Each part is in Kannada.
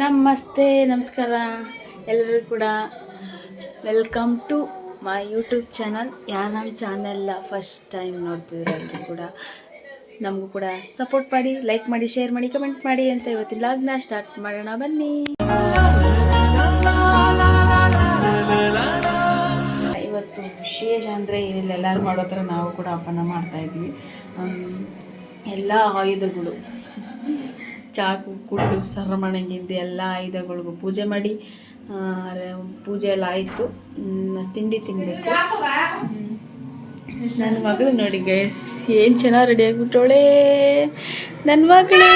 ನಮಸ್ತೆ, ನಮಸ್ಕಾರ ಎಲ್ಲರೂ ಕೂಡ. Welcome to my YouTube channel. ಯಾರು ನಮ್ಮ ಚಾನೆಲ್ಲ ಫಸ್ಟ್ ಟೈಮ್ ನೋಡ್ತಿದ್ರೆ ಎಲ್ಲರೂ ಕೂಡ ನಮಗೂ ಕೂಡ ಸಪೋರ್ಟ್ ಮಾಡಿ, ಲೈಕ್ ಮಾಡಿ, ಶೇರ್ ಮಾಡಿ, ಕಮೆಂಟ್ ಮಾಡಿ ಅಂತ ಇವತ್ತಿನ ಲಾಗ್ನ ಸ್ಟಾರ್ಟ್ ಮಾಡೋಣ ಬನ್ನಿ. ಇವತ್ತು ವಿಶೇಷ ಅಂದರೆ ಏನಿಲ್ಲ, ಎಲ್ಲರೂ ಮಾಡೋ ಥರ ನಾವು ಕೂಡ ಹಬ್ಬನ ಮಾಡ್ತಾಯಿದ್ವಿ. ಎಲ್ಲ ಆಯುಧಗಳು, ಚಾಕು, ಕುಳ್ಳು, ಸರಮಣಗಿಂದ ಎಲ್ಲ ಆಯುಧಗಳಿಗೂ ಪೂಜೆ ಮಾಡಿ ಪೂಜೆ ಎಲ್ಲ ಆಯಿತು. ತಿಂಡಿ ತಿನ್ನಬೇಕು. ನನ್ನ ಮಗಳು ನೋಡಿ ಗೈಸ್, ಏನು ಚೆನ್ನಾಗಿ ರೆಡಿ ಆಗಿಬಿಟ್ಟವಳೆ ನನ್ನ ಮಗಳು.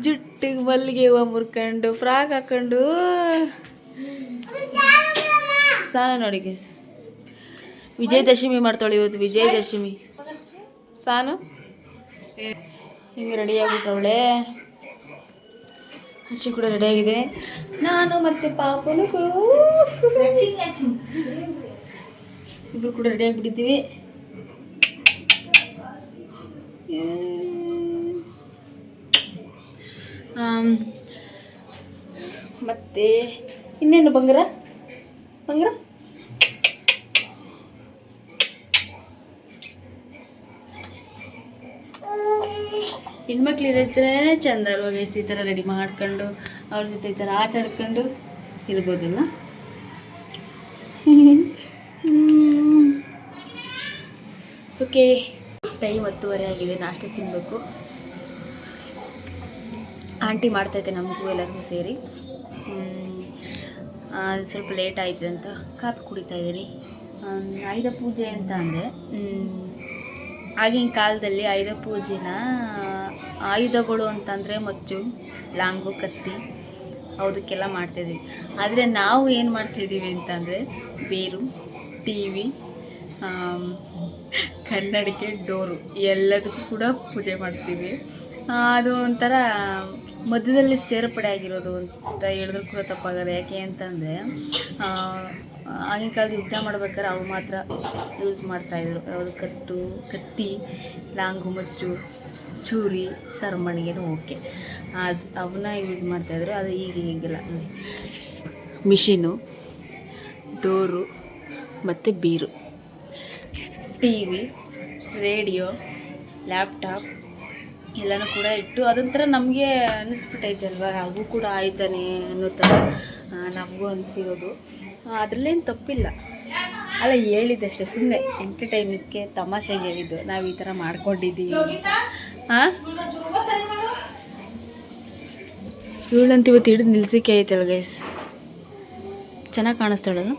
ಜುಟ್ಟಿಗೆ ಮಲ್ಲಿಗೆ ಹೂವು ಮುರ್ಕೊಂಡು, ಫ್ರಾಕ್ ಹಾಕೊಂಡು ಸಾನ ನೋಡಿ ಗೈಸ್. ವಿಜಯದಶಮಿ ಮಾಡ್ತಾಳೆ ಇವತ್ತು, ವಿಜಯದಶಮಿ. ಸಾನು ಹಿಂಗೆ ರೆಡಿಯಾಗ್ಬಿಟ್ಟವಳೆ. ಹಚ್ಚಿ ಕೂಡ ರೆಡಿಯಾಗಿದೆ. ನಾನು ಮತ್ತು ಪಾಪನು ಇಬ್ಬರು ಕೂಡ ರೆಡಿಯಾಗಿಬಿಟ್ಟಿದ್ದೀವಿ. ಮತ್ತು ಇನ್ನೇನು ಬಂಗಾರ ಬಂಗಾರ ಹೆಣ್ಮಕ್ಳು ಇರತ್ತೇ ಚಂದ ಅಲ್ವಾಗ. ಈ ಥರ ರೆಡಿ ಮಾಡ್ಕೊಂಡು ಅವ್ರ ಜೊತೆ ಈ ಥರ ಆಟ ಆಡ್ಕೊಂಡು ಇರ್ಬೋದಲ್ಲ. ಓಕೆ, ಟೈಮ್ 10:30 ಆಗಿದೆ. ನಾಷ್ಟ ತಿನ್ನಬೇಕು. ಆಂಟಿ ಮಾಡ್ತೈತೆ ನಮಗೂ ಎಲ್ಲರಿಗೂ ಸೇರಿ. ಸ್ವಲ್ಪ ಲೇಟ್ ಆಯಿತು ಅಂತ ಕಾಫಿ ಕುಡಿತಾ ಇದ್ದೀನಿ. ಆಯುಧ ಪೂಜೆ ಅಂತ ಅಂದರೆ, ಆಗಿನ ಕಾಲದಲ್ಲಿ ಆಯುಧ ಪೂಜೆನ ಆಯುಧಗಳು ಅಂತಂದರೆ ಮಚ್ಚು, ಲಾಂಗು, ಕತ್ತಿ ಅದಕ್ಕೆಲ್ಲ ಮಾಡ್ತಾಯಿದ್ವಿ. ಆದರೆ ನಾವು ಏನು ಮಾಡ್ತಾಯಿದ್ದೀವಿ ಅಂತಂದರೆ ಬೇರು, ಟಿ ವಿ, ಕನ್ನಡಕ್ಕೆ, ಡೋರು ಎಲ್ಲದಕ್ಕೂ ಕೂಡ ಪೂಜೆ ಮಾಡ್ತೀವಿ. ಅದು ಒಂಥರ ಮಧ್ಯದಲ್ಲಿ ಸೇರ್ಪಡೆ ಆಗಿರೋದು ಅಂತ ಹೇಳಿದ್ರು ಕೂಡ ತಪ್ಪಾಗಲ್ಲ. ಯಾಕೆ ಅಂತಂದರೆ ಆಗಿನ ಕಾಲದ ಯುದ್ಧ ಮಾಡ್ಬೇಕಾದ್ರೆ ಅವು ಮಾತ್ರ ಯೂಸ್ ಮಾಡ್ತಾಯಿದ್ರು. ಯಾವುದು ಕತ್ತಿ, ಲಾಂಗು, ಮಚ್ಚು, ಚೂರಿ, ಸರಮಣಿಗೆನೂ ಓಕೆ, ಅವನ್ನ ಯೂಸ್ ಮಾಡ್ತಾಯಿದ್ರು. ಅದು ಈಗಿಲ್ಲ ನೋಡಿ. ಮಿಷಿನು, ಡೋರು ಮತ್ತು ಬೀರು, ಟಿ ವಿ, ರೇಡಿಯೋ, ಲ್ಯಾಪ್ಟಾಪ್ ಎಲ್ಲನೂ ಕೂಡ ಇಟ್ಟು ಅದೊಂಥರ ನಮಗೆ ಅನ್ನಿಸ್ಬಿಟ್ಟೈತೆ ಅಲ್ವಾ, ಹಾಗೂ ಕೂಡ ಆಯ್ತಾನೆ ಅನ್ನೋ ಥರ ನಮಗೂ ಅನಿಸಿರೋದು. ಅದರಲ್ಲೇನು ತಪ್ಪಿಲ್ಲ ಅಲ್ಲ, ಹೇಳಿದ್ದಷ್ಟೇ, ಸುಮ್ಮನೆ ಎಂಟರ್ಟೈನ್ಮೆಂಟ್ಗೆ, ತಮಾಷೆಗೆ ಹೇಳಿದ್ದು. ನಾವು ಈ ಥರ ಮಾಡ್ಕೊಂಡಿದ್ದೀವಿ. ಹಾಂ, ಇವಳಂತ ಇವತ್ತು ಹಿಡಿದು ನಿಲ್ಸಿಕೆ ಐತಲ್ಲ ಗೈಸ್, ಚೆನ್ನಾಗಿ ಕಾಣಿಸ್ತಾಳಲ್ಲ.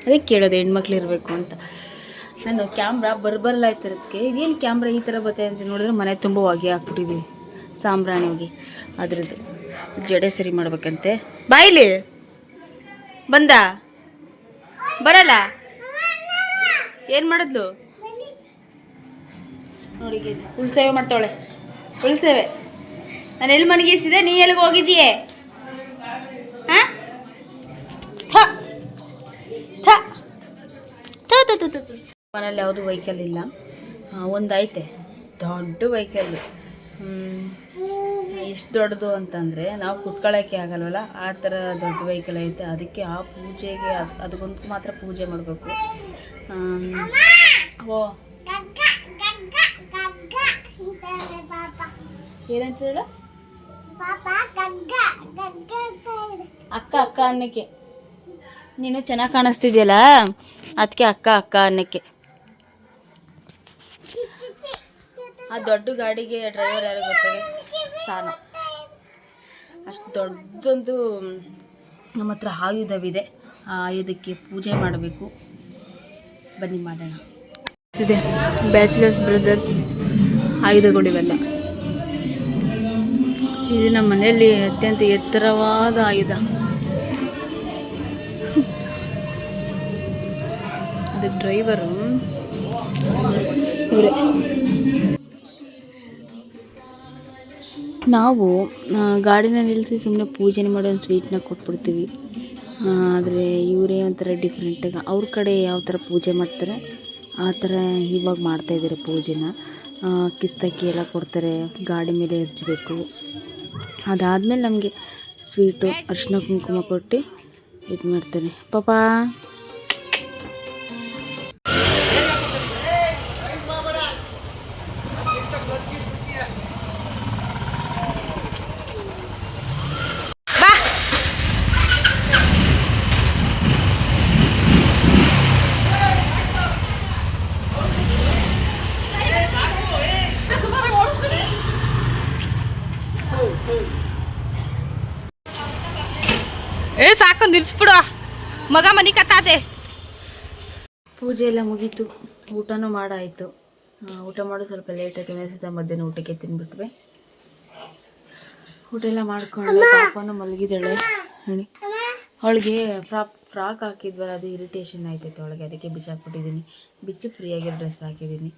ಅದಕ್ಕೆ ಕೇಳೋದು ಹೆಣ್ಮಕ್ಳು ಇರಬೇಕು ಅಂತ. ನಾನು ಕ್ಯಾಮ್ರಾ ಬರಬರಲ್ಲ ಆಯ್ತಿರೋದಕ್ಕೆ ಇದೇನು ಕ್ಯಾಮ್ರಾ ಈ ಥರ ಬತ್ತೆ ಅಂತ ನೋಡಿದ್ರೆ ಮನೆ ತುಂಬ ಹೊಗೆ ಹಾಕ್ಬಿಟ್ಟಿದ್ವಿ, ಸಾಂಬ್ರಾಣಿ ಹೋಗಿ. ಅದರದ್ದು ಜಡೆ ಸರಿ ಮಾಡ್ಬೇಕಂತೆ. ಬಾಯಿಲಿ ಬಂದ ಬರಲ್ಲ, ಏನು ಮಾಡಿದ್ಲು ನೋಡಿ ಗೇಸ್. ಉಳ್ಸೇವೆ ಮಾಡ್ತಾವಳೆ, ಉಳ್ಸೇವೆ. ನಾನು ಎಲ್ಲಿ ಮನಗೇಸಿದೆ, ನೀ ಎಲ್ಲಿಗೆ ಹೋಗಿದ್ದೀಯೇ? ಹಾಂ, ಮನೇಲಿ ಯಾವುದು ವೆಹಿಕಲ್ ಇಲ್ಲ. ಒಂದು ಐತೆ ದೊಡ್ಡ ವೆಹಿಕಲ್ಲು. ಎಷ್ಟು ದೊಡ್ಡದು ಅಂತಂದರೆ ನಾವು ಕುತ್ಕೊಳ್ಳೋಕ್ಕೆ ಆಗಲ್ವಲ್ಲ, ಆ ಥರ ದೊಡ್ಡ ವೆಹಿಕಲ್ ಐತೆ. ಅದಕ್ಕೆ ಆ ಪೂಜೆಗೆ ಅದಕ್ಕೊಂದು ಮಾತ್ರ ಪೂಜೆ ಮಾಡಬೇಕು. ಓ ಏನಂತ ಹೇಳು, ಅಕ್ಕ ಅನ್ನಕ್ಕೆ. ನೀನು ಚೆನ್ನಾಗಿ ಕಾಣಿಸ್ತಿದ್ಯಲ್ಲ, ಅದಕ್ಕೆ ಅಕ್ಕ ಅನ್ನಕ್ಕೆ. ಆ ದೊಡ್ಡ ಗಾಡಿಗೆ ಡ್ರೈವರ್ ಯಾರು ಗೊತ್ತಾಗ, ಸಾನ. ಅಷ್ಟು ದೊಡ್ಡದೊಂದು ನಮ್ಮ ಹತ್ರ ಆಯುಧವಿದೆ. ಆ ಆಯುಧಕ್ಕೆ ಪೂಜೆ ಮಾಡಬೇಕು. ಬನ್ನಿ ಮಾಡೋಣ. ಇದೆ ಬ್ಯಾಚುಲರ್ಸ್ ಬ್ರದರ್ಸ್ ಆಯುಧಗಳಿವೆಲ್ಲ. ಇದು ನಮ್ಮ ಮನೆಯಲ್ಲಿ ಅತ್ಯಂತ ಎತ್ತರವಾದ ಆಯುಧ. ಅದು ಡ್ರೈವರು ಇವರೇ. ನಾವು ಗಾಡಿನ ನಿಲ್ಲಿಸಿ ಸುಮ್ಮನೆ ಪೂಜೆನೇ ಮಾಡೋ ಒಂದು ಸ್ವೀಟ್ನ ಕೊಟ್ಬಿಡ್ತೀವಿ. ಆದರೆ ಇವರೇ ಒಂಥರ ಡಿಫ್ರೆಂಟಾಗಿ ಅವ್ರ ಕಡೆ ಯಾವ ಥರ ಪೂಜೆ ಮಾಡ್ತಾರೆ ಆ ಥರ ಇವಾಗ ಮಾಡ್ತಾಯಿದ್ದಾರೆ ಪೂಜೆನ. ಕಿಸ್ತಕ್ಕಿ ಎಲ್ಲ ಕೊಡ್ತಾರೆ, ಗಾಡಿ ಮೇಲೆ ಎರಚಬೇಕು. ಅದಾದಮೇಲೆ ನಮಗೆ ಸ್ವೀಟು ಅರಿಶಿನ ಕುಂಕುಮ ಕೊಟ್ಟು ಇದು ಮಾಡ್ತಾರೆ ಪಾಪಾ. ಸಾಕು ನಿಲ್ಸ್ಬಿಡು ಮಗ ಮನಿ ಕತ್ತಾದೆ. ಪೂಜೆ ಎಲ್ಲ ಮುಗೀತು, ಊಟನೂ ಮಾಡಾಯಿತು. ಊಟ ಮಾಡೋ ಸ್ವಲ್ಪ ಲೇಟ್ ಆಯಿತು, ನೆನೆಸಿದ ಮಧ್ಯಾಹ್ನ ಊಟಕ್ಕೆ ತಿಂದ್ಬಿಟ್ವೆ. ಊಟ ಎಲ್ಲ ಮಾಡ್ಕೊಂಡು ಪಾಪನೂ ಮಲಗಿದ್ದಾಳೆ. ಹೇಳಿ ಅವಳಿಗೆ ಫ್ರಾಕ್ ಹಾಕಿದ್ವಲ್ಲ, ಅದು ಇರಿಟೇಷನ್ ಆಯ್ತೈತೆ ಅವಳಿಗೆ, ಅದಕ್ಕೆ ಬಿಚ್ಚಾಕ್ಬಿಟ್ಟಿದ್ದೀನಿ. ಬಿಚ್ಚಿ ಫ್ರೀಯಾಗಿ ಡ್ರೆಸ್ ಹಾಕಿದ್ದೀನಿ.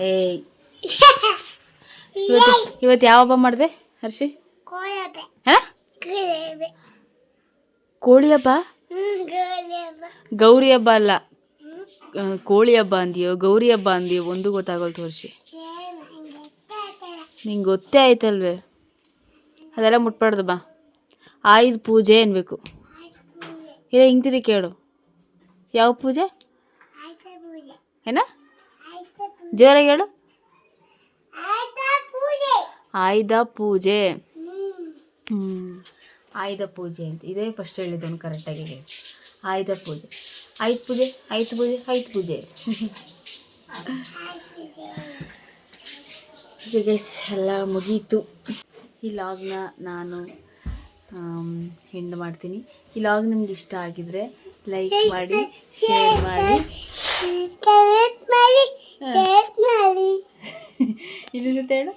ಏಯ್ ಇವತ್ತು ಯಾವ ಹಬ್ಬ ಮಾಡಿದೆ ಹರ್ಷಿ? ಹಾಂ, ಕೋಳಿ ಹಬ್ಬ? ಗೌರಿ ಹಬ್ಬ ಅಲ್ಲ, ಕೋಳಿ ಹಬ್ಬ ಅಂದಿಯೋ ಗೌರಿ ಹಬ್ಬ ಅಂದಿಯೋ ಒಂದು ಗೊತ್ತಾಗೋಲ್ತು ಹರ್ಷಿ. ನಿಂಗೆ ಗೊತ್ತೇ ಆಯ್ತಲ್ವೇ, ಅದೆಲ್ಲ ಮುಟ್ಬಾರ್ದು ಬಾ. ಆಯುಧ ಪೂಜೆ ಅನ್ಬೇಕು. ಇಲ್ಲ ಹಿಂಗೆ ತಿರಿ ಕೇಳು, ಯಾವ ಪೂಜೆ ಏನ ಜೋರಾಗಿ ಹೇಳು. ಆಯುಧ ಪೂಜೆ. ಆಯುಧ ಪೂಜೆ ಅಂತ ಇದೇ ಫಸ್ಟ್ ಹೇಳಿದ್ದವನು ಕರೆಕ್ಟಾಗಿ ಹೇಳಿ. ಆಯುಧ ಪೂಜೆ, ಆಯುಧ ಪೂಜೆ, ಆಯುಧ ಪೂಜೆ, ಆಯುಧ ಪೂಜೆ. ಗೈಸ್ ಎಲ್ಲ ಮುಗೀತು. ಈ ಲಾಗ್ನ ನಾನು ಎಂಡ್ ಮಾಡ್ತೀನಿ. ಈ ಲಾಗ್ ನಿಮ್ಗೆ ಇಷ್ಟ ಆಗಿದ್ರೆ ಲೈಕ್ ಮಾಡಿ, ಶೇರ್ ಮಾಡಿ, ಇನ್ನೊಂದ್ಸತಿ ಹೇಳು,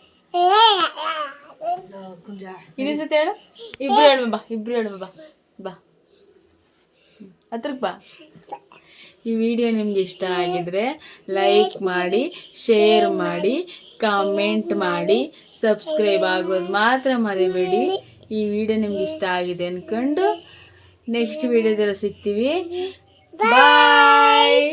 ಇನ್ನೊಂದ್ಸತಿ ಹೇಳು. ಇಬ್ರು ಹೇಳು ಬಾ, ಇಬ್ರು ಹೇಳು ಬಾ, ಬಾ ಹತ್ರಕ್ಕೆ ಬಾ. ಈ ವಿಡಿಯೋ ನಿಮ್ಗೆ ಇಷ್ಟ ಆಗಿದ್ರೆ ಲೈಕ್ ಮಾಡಿ, ಶೇರ್ ಮಾಡಿ, ಕಾಮೆಂಟ್ ಮಾಡಿ, ಸಬ್ಸ್ಕ್ರೈಬ್ ಆಗೋದು ಮಾತ್ರ ಮರಿಬೇಡಿ. ಈ ವಿಡಿಯೋ ನಿಮ್ಗೆ ಇಷ್ಟ ಆಗಿದೆ ಅಂದ್ಕೊಂಡು ನೆಕ್ಸ್ಟ್ ವಿಡಿಯೋದಲ್ಲಿ ಸಿಗ್ತೀವಿ. ಬಾಯ್.